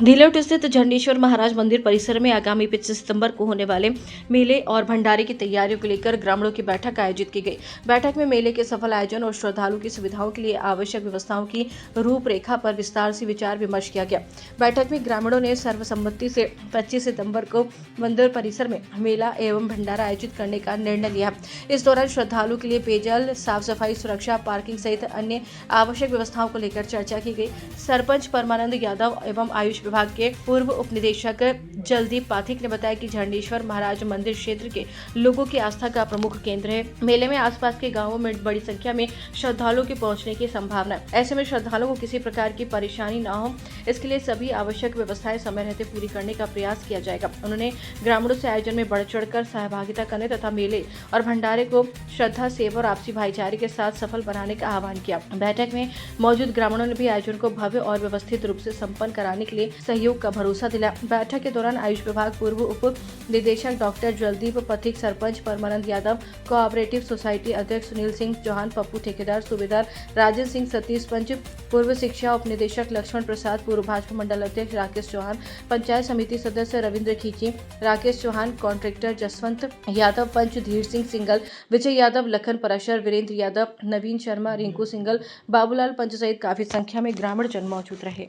घीलोट स्थित झंडेश्वर महाराज मंदिर परिसर में आगामी 25 सितंबर को होने वाले मेले और भंडारे की तैयारियों को लेकर ग्रामीणों की बैठक आयोजित की गई। बैठक में मेले के सफल आयोजन और श्रद्धालुओं की सुविधाओं के लिए आवश्यक व्यवस्थाओं की रूपरेखा पर विस्तार से विचार विमर्श किया गया। बैठक में ग्रामीणों ने सर्वसम्मति से 25 सितंबर को मंदिर परिसर में मेला एवं भंडारा आयोजित करने का निर्णय लिया। इस दौरान श्रद्धालुओं के लिए पेयजल, साफ सफाई, सुरक्षा, पार्किंग सहित अन्य आवश्यक व्यवस्थाओं को लेकर चर्चा की गई। सरपंच परमानंद यादव एवं आयुष विभाग के पूर्व उपनिदेशक जलदीप पाठक ने बताया कि झंडेश्वर महाराज मंदिर क्षेत्र के लोगों की आस्था का प्रमुख केंद्र है। मेले में आसपास के गांवों में बड़ी संख्या में श्रद्धालुओं के पहुंचने की संभावना है। ऐसे में श्रद्धालुओं को किसी प्रकार की परेशानी न हो, इसके लिए सभी आवश्यक व्यवस्थाएं समय रहते पूरी करने का प्रयास किया जाएगा। उन्होंने ग्रामीणों से आयोजन में बढ़ चढ़कर सहभागिता करने तथा मेले और भंडारे को श्रद्धा, सेवा और आपसी भाईचारे के साथ सफल बनाने का आह्वान किया। बैठक में मौजूद ग्रामीणों ने भी आयोजन को भव्य और व्यवस्थित रूप से संपन्न कराने के लिए सहयोग का भरोसा दिलाया। बैठक के दौरान आयुष विभाग पूर्व उप निदेशक डॉक्टर जलदीप पाठक, सरपंच परमानंद यादव, कोऑपरेटिव सोसाइटी अध्यक्ष सुनील सिंह चौहान, पप्पू ठेकेदार, सूबेदार राजेंद्र सिंह, सतीश पंच, पूर्व शिक्षा उप निदेशक लक्ष्मण प्रसाद, पूर्व भाजपा मंडल अध्यक्ष राकेश चौहान, पंचायत समिति सदस्य रविंद्र खींची, राकेश चौहान, कॉन्ट्रैक्टर जसवंत यादव, पंच धीर सिंह सिंगल, विजय यादव, लखन पराशर, वीरेंद्र यादव, नवीन शर्मा, रिंकू सिंगल, बाबूलाल पंच सहित काफी संख्या में ग्रामीण जन मौजूद रहे।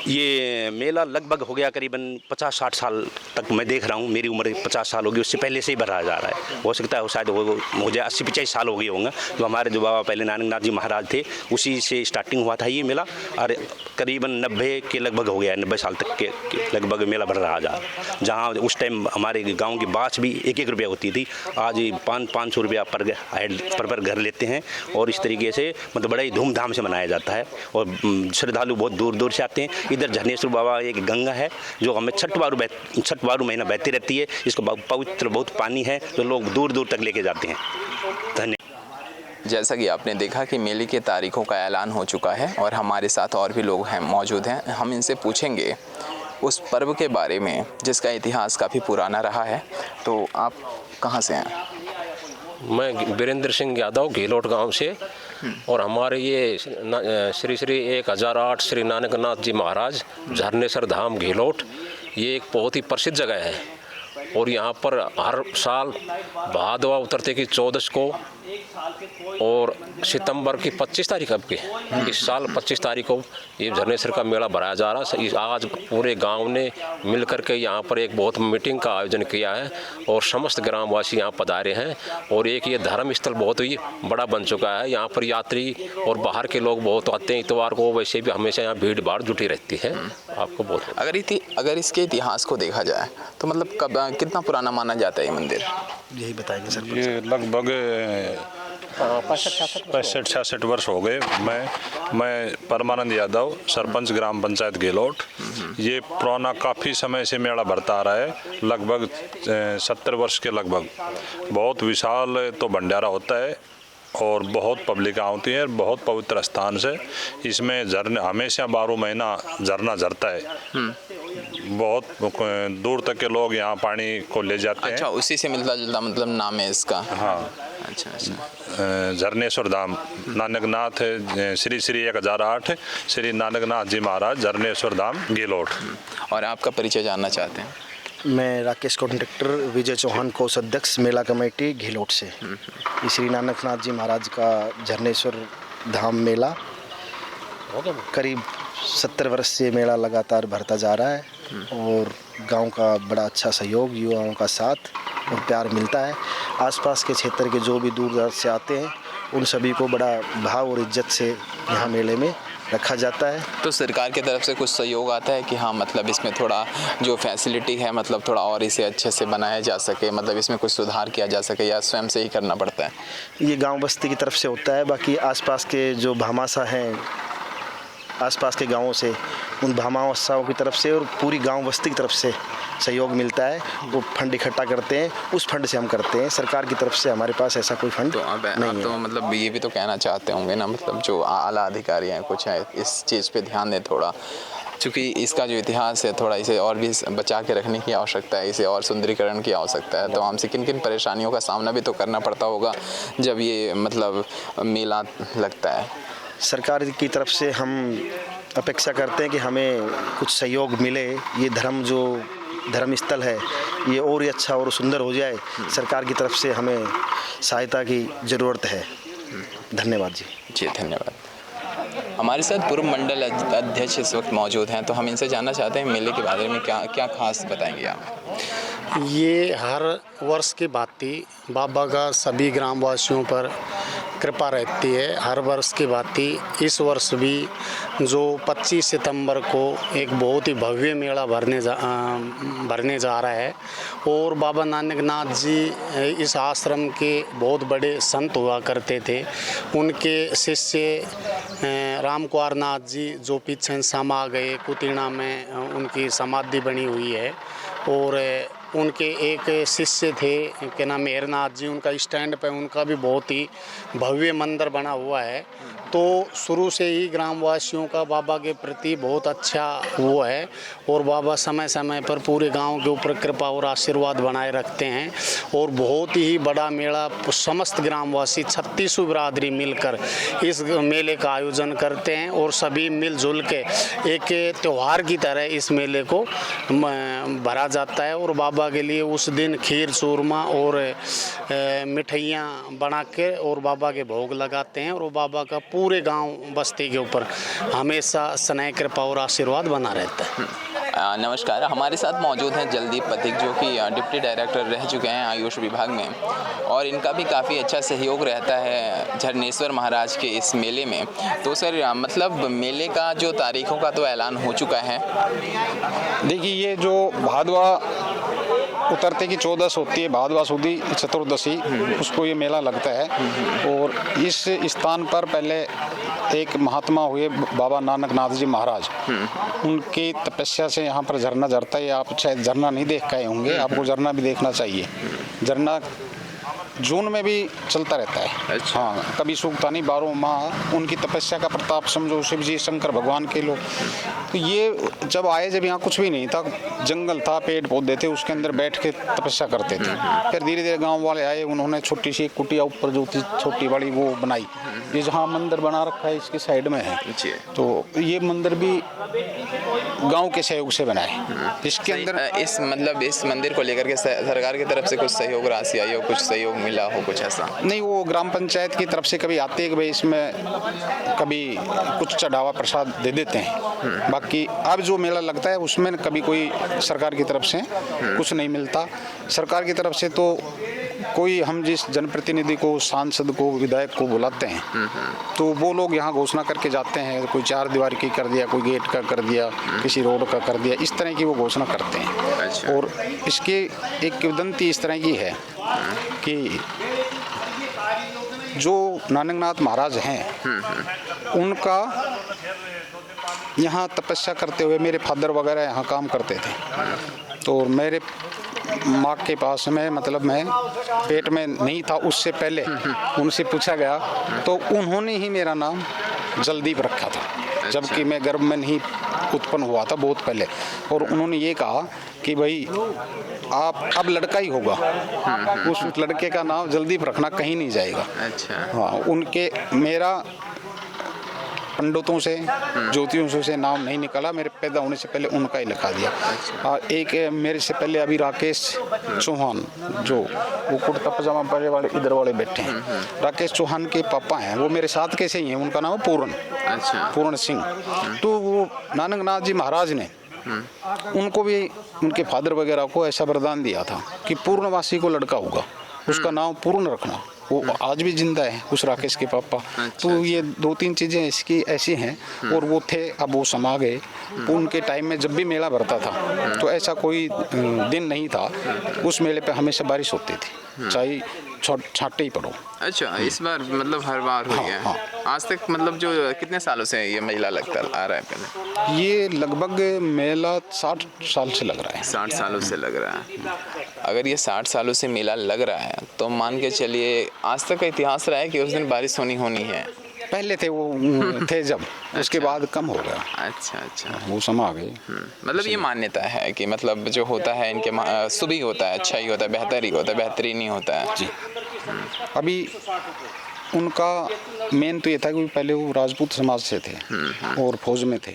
ये मेला लगभग हो गया करीबन 50-60 साल तक मैं देख रहा हूँ। मेरी उम्र 50 साल होगी, उससे पहले से ही बढ़ाया जा रहा है। हो सकता है शायद मुझे 80-85 साल हो गए होंगे। तो हमारे जो बाबा पहले नानकनाथ जी महाराज थे, उसी से स्टार्टिंग हुआ था ये मेला, और करीबन 90 के लगभग हो गया, 90 साल तक के लगभग मेला बढ़ रहा जा। जहाँ उस टाइम हमारे गाँव की बास भी 1-1 रुपया होती थी, आज 500 रुपया पर घर लेते हैं। और इस तरीके से मतलब बड़ा ही धूमधाम से मनाया जाता है। और श्रद्धालु बहुत दूर दूर से आते हैं। इधर झरनेश्वर बाबा एक गंगा है जो हमें छठ बारू महीना बहती रहती है। इसको पवित्र बहुत पानी है, तो लोग दूर दूर तक लेके जाते हैं। धन्यवाद। जैसा कि आपने देखा कि मेले के तारीखों का ऐलान हो चुका है और हमारे साथ और भी लोग हैं मौजूद हैं। हम इनसे पूछेंगे उस पर्व के बारे में जिसका इतिहास काफ़ी पुराना रहा है। तो आप कहाँ से हैं? मैं वीरेंद्र सिंह यादव, घीलोट गांव से। और हमारे ये श्री 1008 श्री नानकनाथ जी महाराज झरनेश्वर धाम घीलोट, ये एक बहुत ही प्रसिद्ध जगह है। और यहाँ पर हर साल भादवा उतरते की 14 को और सितंबर की 25 तारीख अब की इस साल 25 तारीख को ये झरनेश्वर का मेला भराया जा रहा है। आज पूरे गांव ने मिलकर के यहाँ पर एक बहुत मीटिंग का आयोजन किया है और समस्त ग्रामवासी यहाँ पधारे हैं। और एक ये धर्म स्थल बहुत ही बड़ा बन चुका है। यहाँ पर यात्री और बाहर के लोग बहुत आते हैं इतवार को। वैसे भी हमेशा यहाँ भीड़ भाड़ जुटी रहती है। आपको बहुत अगर इसके इतिहास को देखा जाए तो मतलब कब कितना पुराना माना जाता है ये मंदिर? यही बताएंगे सर। ये लगभग 65-66 वर्ष हो गए। मैं परमानंद यादव, सरपंच ग्राम पंचायत घीलोट। ये पुराना काफ़ी समय से मेला भरता आ रहा है, लगभग 70 वर्ष के लगभग। बहुत विशाल तो भंडारा होता है और बहुत पब्लिक आती है। बहुत पवित्र स्थान से इसमें झरने हमेशा 12 महीना झरना झरता है। बहुत दूर तक के लोग यहाँ पानी को ले जाते हैं। अच्छा, उसी से मिलता जुलता मतलब नाम है इसका? हाँ। अच्छा। झरनेश्वर धाम नानकनाथ श्री 1008 श्री नानकनाथ जी महाराज झरनेश्वर धाम घीलोट। और आपका परिचय जानना चाहते हैं? मैं राकेश, कॉन्ट्रैक्टर, विजय चौहान, कोषाध्यक्ष, मेला कमेटी घीलोट से। श्री नानकनाथ जी महाराज का झरनेश्वर धाम मेला करीब 70 वर्ष से मेला लगातार भरता जा रहा है। और गांव का बड़ा अच्छा सहयोग, युवाओं का साथ और प्यार मिलता है। आसपास के क्षेत्र के जो भी दूर दराज से आते हैं उन सभी को बड़ा भाव और इज्जत से यहाँ मेले में रखा जाता है। तो सरकार की तरफ से कुछ सहयोग आता है कि हाँ मतलब इसमें थोड़ा जो फैसिलिटी है मतलब थोड़ा और इसे अच्छे से बनाया जा सके, मतलब इसमें कुछ सुधार किया जा सके, या स्वयं से ही करना पड़ता है? ये गांव बस्ती की तरफ से होता है। बाकी आसपास के जो भामाशाह हैं, आसपास के गांवों से, उन भामाशाहों की तरफ से और पूरी गांव बस्ती की तरफ से सहयोग मिलता है। वो फंड इकट्ठा करते हैं, उस फंड से हम करते हैं। सरकार की तरफ से हमारे पास ऐसा कोई फंड नहीं है। तो मतलब ये भी तो कहना चाहते होंगे ना, मतलब जो आला अधिकारी हैं कुछ है इस चीज़ पे ध्यान दें थोड़ा, क्योंकि इसका जो इतिहास है थोड़ा इसे और भी बचा के रखने की आवश्यकता है, इसे और सुंदरीकरण की आवश्यकता है। तो हमसे किन किन परेशानियों का सामना भी तो करना पड़ता होगा जब ये मतलब मेला लगता है? सरकार की तरफ से हम अपेक्षा करते हैं कि हमें कुछ सहयोग मिले, ये धर्म स्थल है ये और ही अच्छा और सुंदर हो जाए। सरकार की तरफ से हमें सहायता की ज़रूरत है। धन्यवाद जी। जी धन्यवाद। हमारे साथ पूर्व मंडल अध्यक्ष इस वक्त मौजूद हैं, तो हम इनसे जानना चाहते हैं मेले के बारे में क्या क्या खास बताएंगे आप। ये हर वर्ष की भांति बाबा का सभी ग्रामवासियों पर कृपा रहती है। हर वर्ष की भांति इस वर्ष भी जो 25 सितंबर को एक बहुत ही भव्य मेला भरने जा रहा है। और बाबा नानक नाथ जी इस आश्रम के बहुत बड़े संत हुआ करते थे। उनके शिष्य राम कुंवर नाथ जी जो पीछे समा गए, कुतीणा में उनकी समाधि बनी हुई है। और उनके एक शिष्य थे के नाम मेहरनाथ जी, उनका स्टैंड पे उनका भी बहुत ही भव्य मंदिर बना हुआ है। तो शुरू से ही ग्रामवासियों का बाबा के प्रति बहुत अच्छा वो है और बाबा समय समय पर पूरे गांव के ऊपर कृपा और आशीर्वाद बनाए रखते हैं। और बहुत ही बड़ा मेला समस्त ग्रामवासी 36 बिरादरी मिलकर इस मेले का आयोजन करते हैं और सभी मिलजुल के एक त्यौहार की तरह इस मेले को भरा जाता है। और बाबा के लिए उस दिन खीर चूरमा और मिठाइयाँ बना के और बाबा के भोग लगाते हैं। और बाबा का पूरे गांव बस्ती के ऊपर हमेशा स्नेह कृपा और आशीर्वाद बना रहता है। नमस्कार, हमारे साथ मौजूद हैं जलदीप पथिक जो कि डिप्टी डायरेक्टर रह चुके हैं आयुष विभाग में, और इनका भी काफ़ी अच्छा सहयोग रहता है झरनेश्वर महाराज के इस मेले में। तो सर मतलब मेले का जो तारीखों का तो ऐलान हो चुका है। देखिए ये जो भादवा उतरते की 14 होती है, भादवा सुदी चतुर्दशी, उसको ये मेला लगता है। और इस स्थान पर पहले एक महात्मा हुए बाबा नानक नाथ जी महाराज, उनकी तपस्या से यहाँ पर झरना झरता है। आप शायद झरना नहीं देख के आए होंगे, आपको झरना भी देखना चाहिए। झरना जून में भी चलता रहता है। अच्छा। हाँ, कभी सूखता नहीं, 12 माह उनकी तपस्या का प्रताप समझो। शिव जी शंकर भगवान के लोग तो ये जब आए, जब यहाँ कुछ भी नहीं था, जंगल था, पेड़ पौधे थे, उसके अंदर बैठ के तपस्या करते थे। फिर धीरे धीरे गांव वाले आए, उन्होंने छोटी सी कुटिया ऊपर जो थी छोटी बड़ी वो बनाई। ये जहाँ मंदिर बना रखा है इसके साइड में है, तो ये मंदिर भी गांव के सहयोग से बना है। इसके अंदर इस मतलब इस मंदिर को लेकर के सरकार की तरफ से कुछ सहयोग राशि आई हो, कुछ सहयोग मिला हो, कुछ ऐसा? नहीं, वो ग्राम पंचायत की तरफ से कभी आते हैं कि भाई इसमें कभी कुछ चढ़ावा प्रसाद दे देते हैं। बाकी अब जो मेला लगता है उसमें कभी कोई सरकार की तरफ से कुछ नहीं मिलता। सरकार की तरफ से तो कोई हम जिस जनप्रतिनिधि को, सांसद को, विधायक को बुलाते हैं तो वो लोग यहाँ घोषणा करके जाते हैं। कोई 4 दीवार की कर दिया, कोई गेट का कर दिया, किसी रोड का कर दिया, इस तरह की वो घोषणा करते हैं। अच्छा। और इसकी एक किंवदंती इस तरह की है कि जो नानकनाथ महाराज हैं उनका यहाँ तपस्या करते हुए मेरे फादर वगैरह यहाँ काम करते थे। तो मेरे माँ के पास में मतलब मैं पेट में नहीं था उससे पहले उनसे पूछा गया तो उन्होंने ही मेरा नाम जलदीप रखा था, जबकि मैं गर्भ में नहीं उत्पन्न हुआ था बहुत पहले। और उन्होंने ये कहा कि भाई आप अब लड़का ही होगा, उस लड़के का नाम जलदीप रखना कहीं नहीं जाएगा। अच्छा। हाँ, उनके मेरा पंडितों से, ज्योतिषियों से नाम नहीं निकला, मेरे पैदा होने से पहले उनका ही लिखा दिया। और एक मेरे से पहले अभी राकेश चौहान, जो वो कुर्ता पजामा पहले वाले इधर वाले बैठे हैं, राकेश चौहान के पापा हैं, वो मेरे साथ कैसे ही हैं, उनका नाम है पूर्ण। अच्छा। पूर्ण सिंह। तो वो नानकनाथ जी महाराज ने उनको भी, उनके फादर वगैरह को ऐसा वरदान दिया था कि पूर्णवासी को लड़का होगा, उसका नाम पूर्ण रखना। वो आज भी जिंदा है, उस राकेश के पापा। तो ये 2-3 चीज़ें इसकी ऐसी हैं। और वो थे, अब वो समा गए। उनके टाइम में जब भी मेला भरता था तो ऐसा कोई दिन नहीं था, उस मेले पे हमेशा बारिश होती थी, चाहे छांटे ही पड़ो। अच्छा, इस बार मतलब हर बार हुई है। हाँ। आज तक मतलब जो कितने सालों से ये मेला लगता आ रहा है? पहले ये लगभग मेला 60 साल से लग रहा है। 60 सालों से लग रहा है। अगर ये 60 सालों से मेला लग रहा है तो मान के चलिए आज तक का इतिहास रहा है कि उस दिन बारिश होनी है। पहले थे वो थे जब, उसके बाद कम हो गया। अच्छा अच्छा, वो समा आ गई। मतलब ये मान्यता है कि मतलब जो होता है इनके शुभ ही होता है, अच्छा ही होता है, बेहतर ही होता है, बेहतरीन ही होता है। जी। अभी उनका मेन तो ये था कि पहले वो राजपूत समाज से थे और फौज में थे,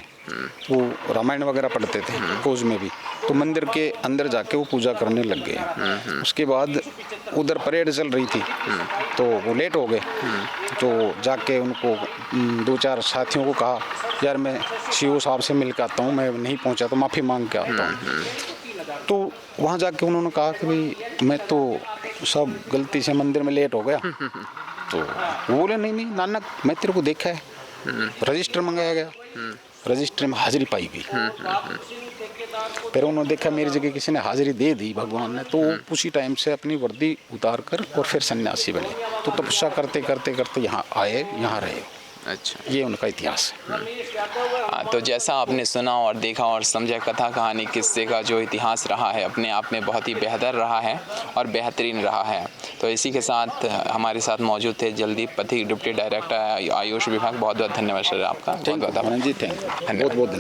वो रामायण वगैरह पढ़ते थे फौज में भी, तो मंदिर के अंदर जाके वो पूजा करने लग गए। उसके बाद उधर परेड चल रही थी तो वो लेट हो गए, तो जाके उनको 2-4 साथियों को कहा यार मैं सीओ साहब से मिल के आता हूँ, मैं नहीं पहुँचा तो माफ़ी मांग के आता हूँ। तो वहाँ जाके उन्होंने कहा कि भाई मैं तो सब गलती से मंदिर में लेट हो गया, तो वो बोले नहीं नानक मैं तेरे को देखा है, रजिस्टर मंगाया गया, रजिस्टर में हाजिरी पाई गई। फिर उन्होंने देखा मेरी जगह किसी ने हाजिरी दे दी भगवान ने, तो उसी टाइम से अपनी वर्दी उतार कर और फिर सन्यासी बने। तो तपस्या करते करते करते यहाँ आए, यहाँ रहे। अच्छा, ये उनका इतिहास है। तो जैसा आपने सुना और देखा और समझा, कथा कहानी किस्से का जो इतिहास रहा है अपने आप में बहुत ही बेहतर रहा है और बेहतरीन रहा है। तो इसी के साथ हमारे साथ मौजूद थे जलदीप पथिक, डिप्टी डायरेक्टर आयुष विभाग। बहुत बहुत धन्यवाद सर आपका। जी, थैंक यू। धन्यवाद।